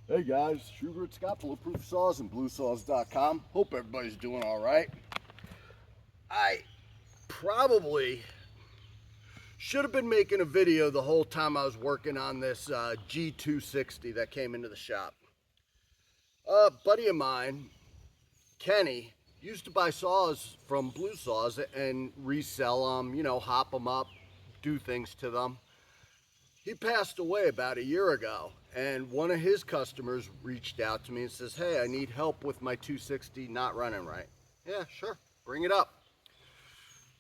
Hey guys, Sugar and Scott, Bulletproof Saws and BLUESAWS.com. Hope everybody's doing all right. I probably should have been making a video the whole time I was working on this G260 that came into the shop. A buddy of mine, Kenny, used to buy saws from Blue Saws and resell them, hop them up, do things to them. He passed away about a year ago, and one of his customers reached out to me and says, hey, I need help with my 260 not running right. Yeah, sure, bring it up.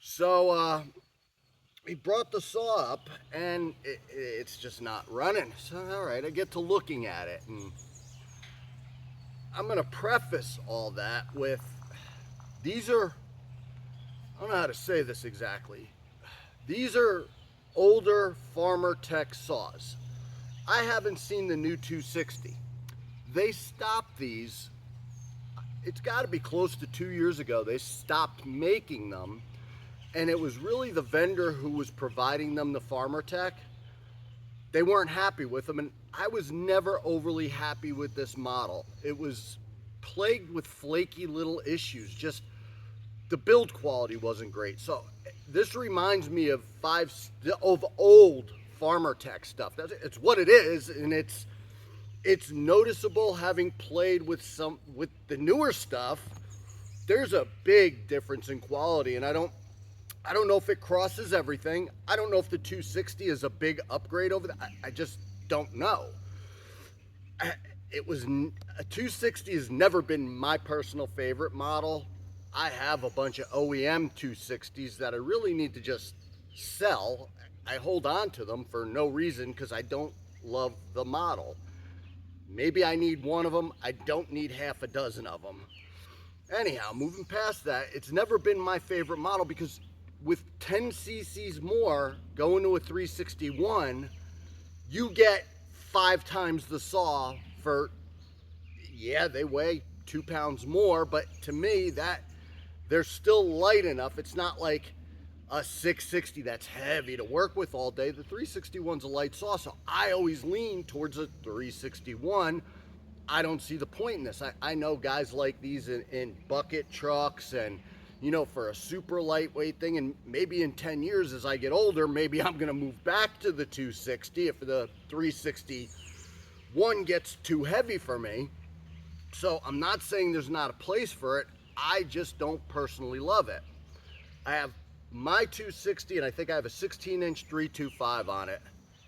So he brought the saw up, and it's just not running. So, all right, I get to looking at it, and I'm going to preface all that with, these are, I don't know how to say this exactly. These are older Farmertec saws. I haven't seen the new 260. They stopped these, it's got to be close to 2 years ago. They stopped making them, and it was really the vendor who was providing them, the Farmertec. They weren't happy with them, and I was never overly happy with this model. It was plagued with flaky little issues. Just the build quality wasn't great. So this reminds me of old Farmertec stuff. It's what it is, and it's noticeable having played with the newer stuff. There's a big difference in quality, and I don't know if it crosses everything. I don't know if the 260 is a big upgrade over that. I just don't know. A 260 has never been my personal favorite model. I have a bunch of OEM 260s that I really need to just sell. I hold on to them for no reason because I don't love the model. Maybe I need one of them. I don't need half a dozen of them. Anyhow, moving past that, it's never been my favorite model because with 10 cc's more going to a 361, you get 5 times the saw for, yeah, they weigh 2 pounds more, but to me, they're still light enough. It's not like a 660 that's heavy to work with all day. The 361's a light saw, so I always lean towards a 361. I don't see the point in this. I know guys like these in bucket trucks and, for a super lightweight thing, and maybe in 10 years as I get older, maybe I'm gonna move back to the 260 if the 361 gets too heavy for me. So I'm not saying there's not a place for it. I just don't personally love it. I have my 260, and I think I have a 16-inch 325 on it.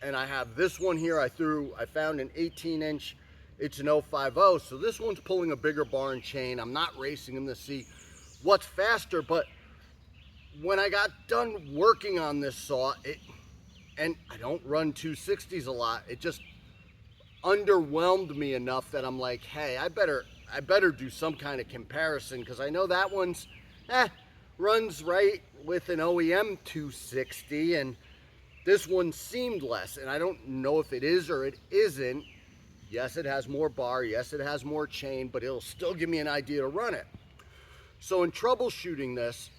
And I have this one here. I found an 18-inch. It's an 050, so this one's pulling a bigger bar and chain. I'm not racing them to see what's faster, but when I got done working on this saw, and I don't run 260s a lot, it just underwhelmed me enough that I'm like, hey, I better do some kind of comparison, because I know that one's runs right with an OEM 260, and this one seemed less, and I don't know if it is or it isn't. Yes, it has more bar, yes, it has more chain, but it'll still give me an idea to run it. So in troubleshooting this,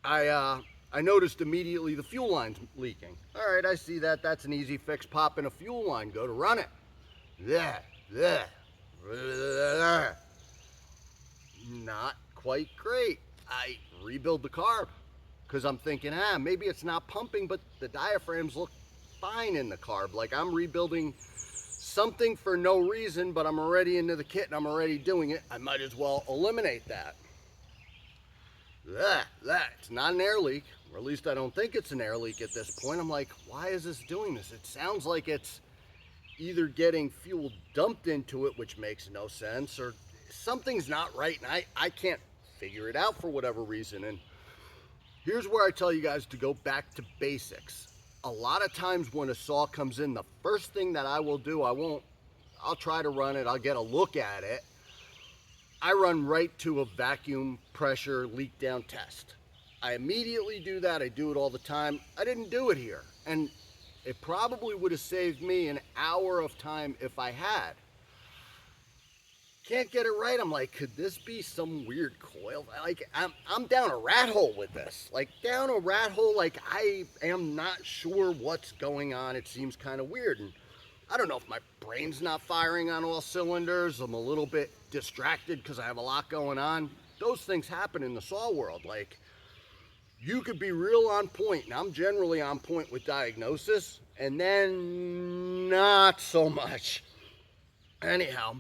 I noticed immediately the fuel line's leaking. All right, I see that. That's an easy fix. Pop in a fuel line, go to run it. Not quite great. I rebuild the carb because I'm thinking, maybe it's not pumping, but the diaphragms look fine in the carb. Like I'm rebuilding something for no reason, but I'm already into the kit and I'm already doing it. I might as well eliminate that. It's not an air leak, or at least I don't think it's an air leak at this point. I'm like, why is this doing this? It sounds like it's either getting fuel dumped into it, which makes no sense, or something's not right, and I can't figure it out for whatever reason. And here's where I tell you guys to go back to basics. A lot of times when a saw comes in, the first thing that I will do, I'll try to run it, I'll get a look at it. I run right to a vacuum pressure leak down test. I immediately do that. I do it all the time. I didn't do it here, and it probably would have saved me an hour of time if I had. Can't get it right. I'm like, could this be some weird coil? Like, I'm down a rat hole with this. Like, down a rat hole, like I am not sure what's going on. It seems kind of weird. And I don't know if my brain's not firing on all cylinders. I'm a little bit distracted because I have a lot going on. Those things happen in the saw world. Like, you could be real on point, and I'm generally on point with diagnosis, and then not so much. Anyhow,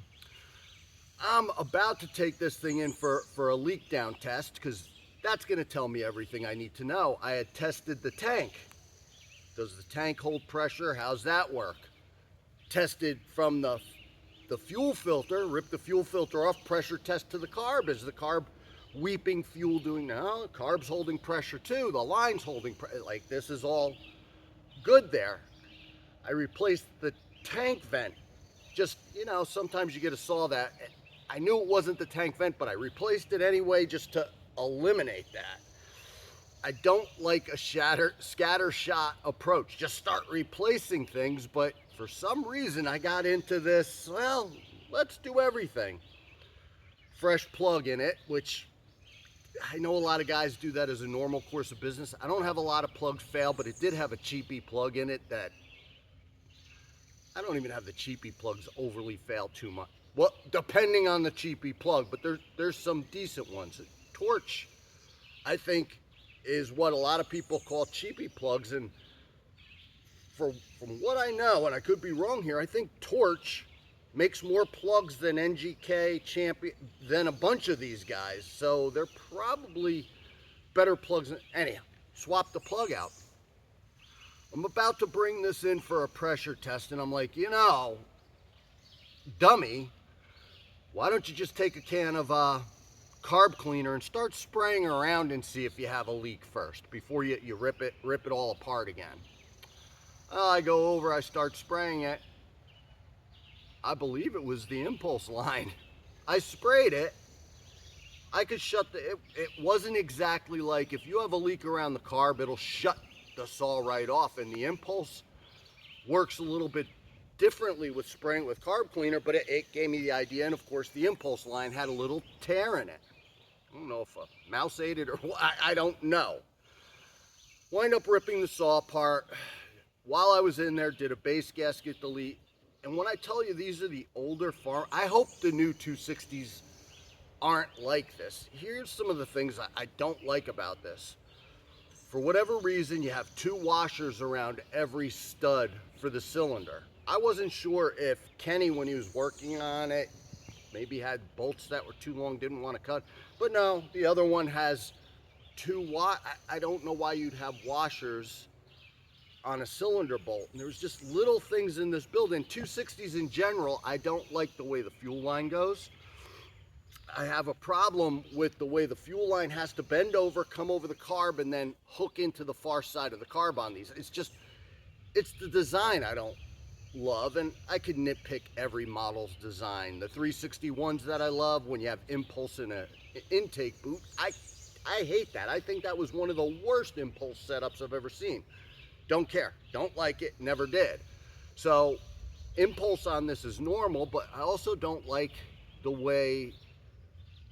I'm about to take this thing in for a leak down test, because that's going to tell me everything I need to know. I had tested the tank. Does the tank hold pressure? How's that work? Tested from the fuel filter, ripped the fuel filter off, pressure test to the carb. Is the carb weeping fuel doing now? The carb's holding pressure too. The line's holding pressure. Like, this is all good there. I replaced the tank vent. Just, you know, sometimes you get a saw that, I knew it wasn't the tank vent, but I replaced it anyway just to eliminate that. I don't like a scatter shot approach. Just start replacing things, but for some reason I got into this, well, let's do everything. Fresh plug in it, which I know a lot of guys do that as a normal course of business. I don't have a lot of plugs fail, but it did have a cheapy plug in it that, I don't even have the cheapy plugs overly fail too much. Well, depending on the cheapy plug, but there's some decent ones. Torch, I think, is what a lot of people call cheapy plugs, and from what I know, and I could be wrong here, I think Torch makes more plugs than NGK, Champion, than a bunch of these guys, so they're probably better plugs. Anyhow, swap the plug out. I'm about to bring this in for a pressure test, and I'm like, you know, dummy, why don't you just take a can of carb cleaner and start spraying around and see if you have a leak first before you rip it all apart again. I go over, I start spraying it. I believe it was the impulse line. I sprayed it. I could shut it wasn't exactly like, if you have a leak around the carb, it'll shut the saw right off, and the impulse works a little bit differently with spraying with carb cleaner, but it gave me the idea. And of course the impulse line had a little tear in it. I don't know if a mouse ate it or what, I don't know. Wind up ripping the saw apart. While I was in there, did a base gasket delete. And when I tell you these are the older I hope the new 260s aren't like this. Here's some of the things I don't like about this. For whatever reason, you have two washers around every stud for the cylinder. I wasn't sure if Kenny, when he was working on it, maybe had bolts that were too long, didn't want to cut. But no, the other one has I don't know why you'd have washers on a cylinder bolt. And there's just little things in this build. In 260s in general, I don't like the way the fuel line goes. I have a problem with the way the fuel line has to bend over, come over the carb, and then hook into the far side of the carb on these. It's the design I don't love, and I could nitpick every model's design. The 361s that I love, when you have impulse in an intake boot, I hate that. I think that was one of the worst impulse setups I've ever seen. Don't care, don't like it, never did. So impulse on this is normal, but I also don't like the way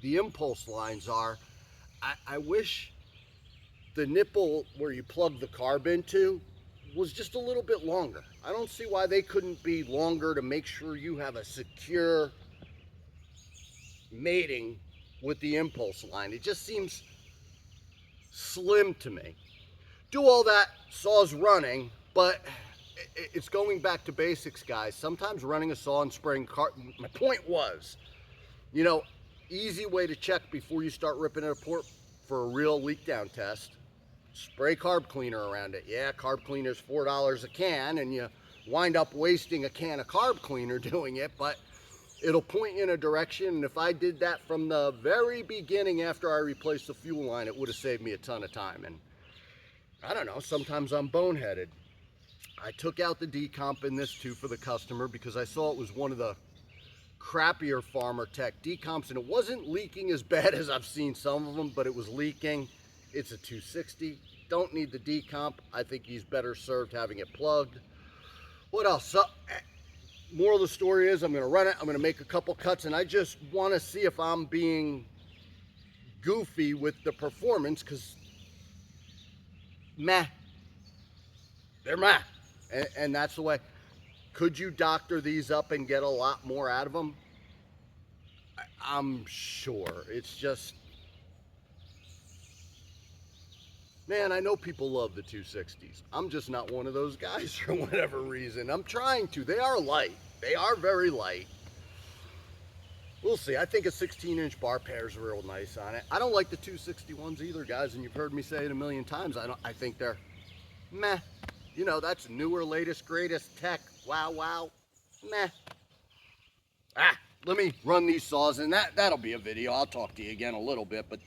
the impulse lines are. I wish the nipple where you plug the carb into was just a little bit longer. I don't see why they couldn't be longer to make sure you have a secure mating with the impulse line. It just seems slim to me. Do all that, saw's running, but it's going back to basics, guys. Sometimes running a saw and spraying carb, my point was, you know, easy way to check before you start ripping it apart for a real leak down test, spray carb cleaner around it. Yeah, carb cleaner's $4 a can, and you wind up wasting a can of carb cleaner doing it, but it'll point you in a direction. And if I did that from the very beginning after I replaced the fuel line, it would have saved me a ton of time. And I don't know, sometimes I'm boneheaded. I took out the decomp in this too for the customer because I saw it was one of the crappier Farmertec decomps, and it wasn't leaking as bad as I've seen some of them, but it was leaking. It's a 260. Don't need the decomp. I think he's better served having it plugged. What else? So, moral of the story is I'm going to run it. I'm going to make a couple cuts, and I just want to see if I'm being goofy with the performance, because meh. They're meh. And that's the way. Could you doctor these up and get a lot more out of them? I'm sure. It's just, man, I know people love the 260s. I'm just not one of those guys for whatever reason. I'm trying to. They are light. They are very light. We'll see. I think a 16-inch bar pair is real nice on it. I don't like the 261s either, guys, and you've heard me say it a million times. I think they're meh. You know, that's newer, latest, greatest tech. Wow, wow. Meh. Let me run these saws, and that'll be a video. I'll talk to you again a little bit, but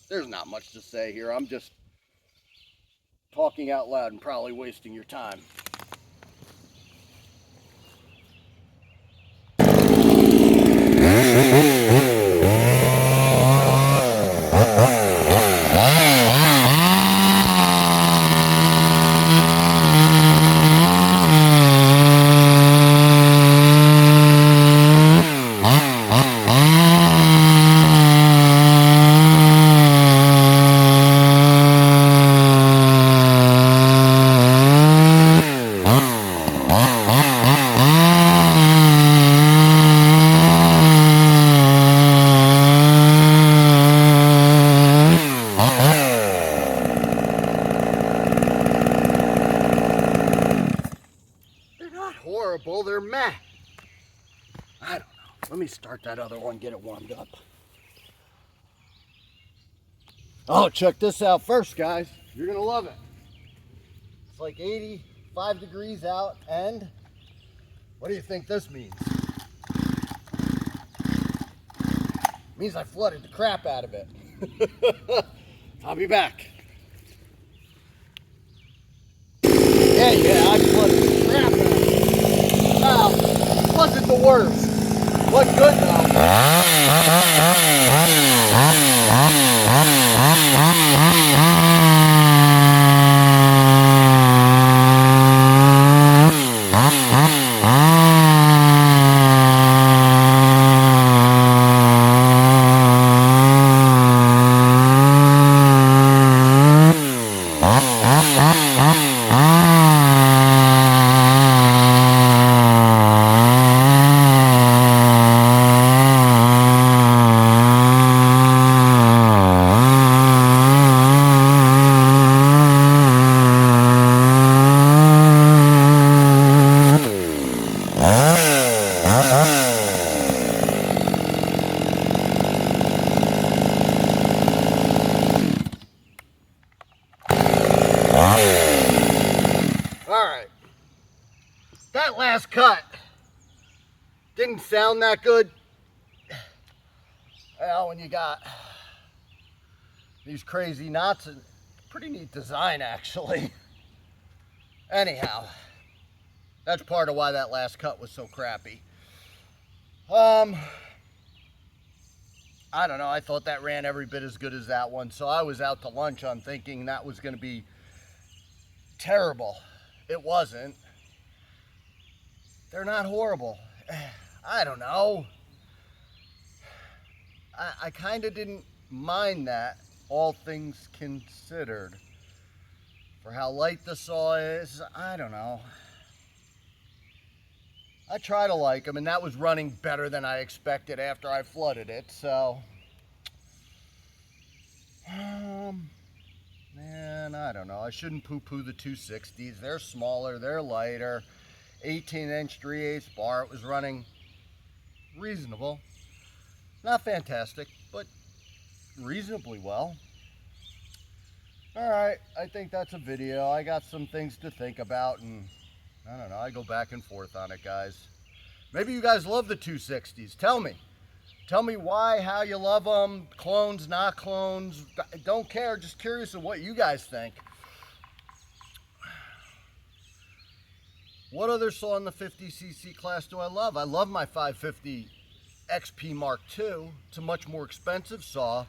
there's not much to say here. I'm just talking out loud and probably wasting your time. Horrible, they're meh. I don't know. Let me start that other one, get it warmed up. Oh, check this out first, guys. You're gonna love it. It's like 85 degrees out, and what do you think this means? It means I flooded the crap out of it. I'll be back. Yeah, I flooded the crap out of it. Well, it wasn't the worst. What good Alright, that last cut didn't sound that good. Well, when you got these crazy knots, and pretty neat design actually. Anyhow, that's part of why that last cut was so crappy. I don't know, I thought that ran every bit as good as that one, so I was out to lunch on thinking that was going to be terrible. It wasn't. They're not horrible. I don't know. I kind of didn't mind that, all things considered. For how light the saw is, I don't know. I try to like them, and that was running better than I expected after I flooded it, so. Man, I don't know. I shouldn't poo-poo the 260s. They're smaller, they're lighter. 18-inch 3/8 bar. It was running reasonable. Not fantastic, but reasonably well. Alright, I think that's a video. I got some things to think about, and I don't know, I go back and forth on it, guys. Maybe you guys love the 260s. Tell me. Tell me why, how you love them, clones, not clones. I don't care, just curious of what you guys think. What other saw in the 50cc class do I love? I love my 550 XP Mark II. It's a much more expensive saw,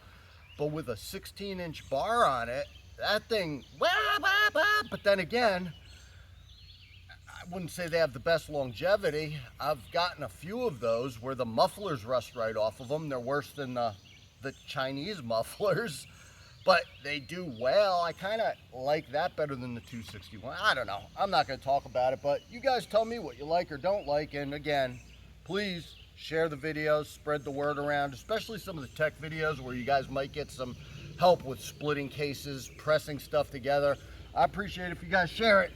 but with a 16-inch bar on it, that thing, but then again, I wouldn't say they have the best longevity. I've gotten a few of those where the mufflers rust right off of them. They're worse than the Chinese mufflers. but they do well. I kind of like that better than the 261. I don't know. I'm not going to talk about it, but you guys tell me what you like or don't like. And again, please share the videos, spread the word around, especially some of the tech videos where you guys might get some help with splitting cases, pressing stuff together. I appreciate it if you guys share it.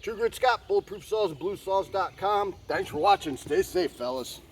True Grit Scott, Bulletproof Saws and BLUESAWS.com. Thanks for watching. Stay safe, fellas.